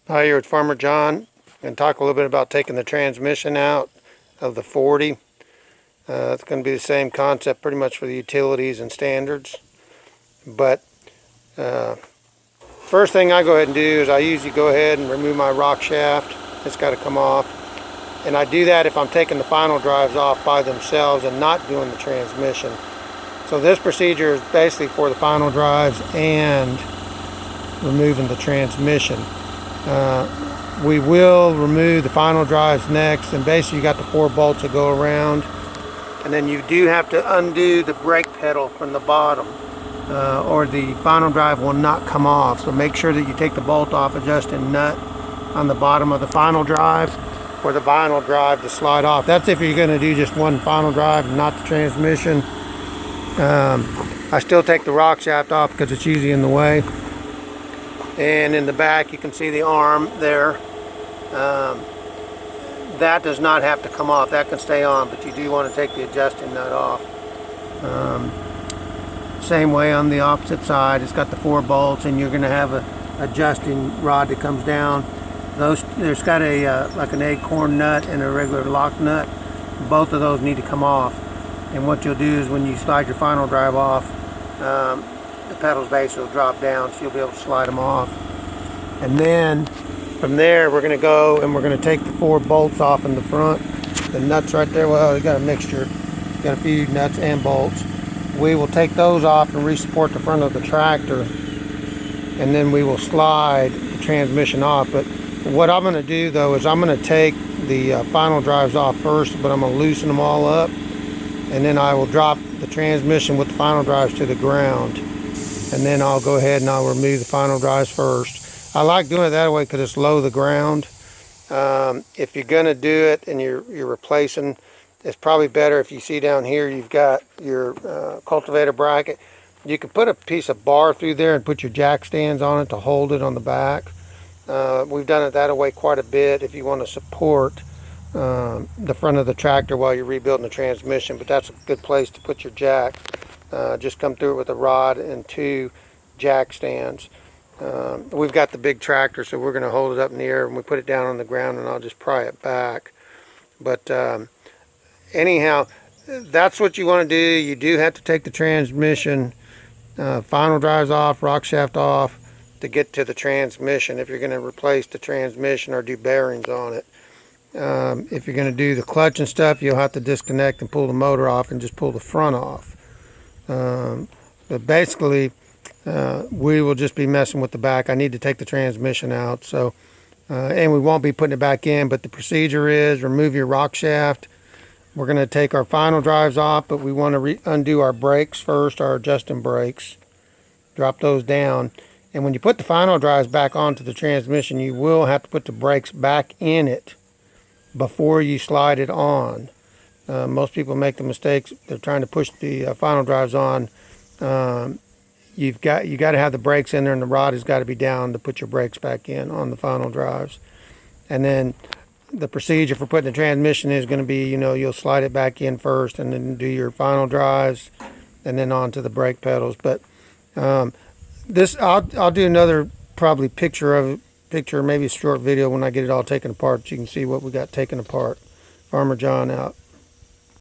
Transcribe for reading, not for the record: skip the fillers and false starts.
Hi, here with Farmer John, and talk a little bit about taking the transmission out of the 40. It's going to be the same concept pretty much for the utilities and standards. But first thing I go ahead and do is I usually go ahead and remove my Rockshaft. It's got to come off. And I do that if I'm taking the final drives off by themselves and not doing the transmission. So this procedure is basically for the final drives and removing the transmission. We will remove the final drives next, and basically you got the 4 bolts that go around, and then you do have to undo the brake pedal from the bottom or the final drive will not come off. So make sure that you take the bolt off, adjust a nut on the bottom of the final drive for the final drive to slide off. That's if you're going to do just one final drive and not the transmission. I still take the Rockshaft off because it's usually in the way. And in the back you can see the arm there. That does not have to come off. That can stay on, but you do want to take the adjusting nut off. Same way on the opposite side. It's got the 4 bolts, and you're going to have a adjusting rod that comes down. There's got a like an acorn nut and a regular lock nut. Both of those need to come off. And what you'll do is when you slide your final drive off, the pedal's base will drop down, so you'll be able to slide them off. And then from there we're going to go and we're going to take the 4 bolts off in the front. The nuts right there, well, you got a mixture. You got a few nuts and bolts. We will take those off and re-support the front of the tractor, and then we will slide the transmission off. But what I'm going to do though is I'm going to take the final drives off first, but I'm going to loosen them all up, and then I will drop the transmission with the final drives to the ground, and then I'll go ahead and I'll remove the final drives first. I like doing it that way because it's low to the ground. If you're going to do it and you're replacing, it's probably better if you see down here you've got your cultivator bracket. You can put a piece of bar through there and put your jack stands on it to hold it on the back. We've done it that way quite a bit if you want to support the front of the tractor while you're rebuilding the transmission, but that's a good place to put your jack. Just come through it with a rod and 2 jack stands. We've got the big tractor, so we're going to hold it up in the air and we put it down on the ground, and I'll just pry it back. But anyhow, that's what you want to do. You do have to take the transmission final drives off, Rockshaft off, to get to the transmission if you're going to replace the transmission or do bearings on it. If you're going to do the clutch and stuff, you'll have to disconnect and pull the motor off and just pull the front off. But basically we will just be messing with the back. I need to take the transmission out, so and we won't be putting it back in. But the procedure is remove your Rockshaft. We're going to take our final drives off, but we want to undo our brakes first, our adjusting brakes. Drop those down. And when you put the final drives back onto the transmission, you will have to put the brakes back in it before you slide it on. Most people make the mistakes. They're trying to push the final drives on. You got to have the brakes in there, and the rod has got to be down to put your brakes back in on the final drives. And then the procedure for putting the transmission is going to be, you'll slide it back in first, and then do your final drives, and then onto the brake pedals. But this I'll do another probably picture, maybe a short video when I get it all taken apart, so you can see what we got taken apart. Farmer John out.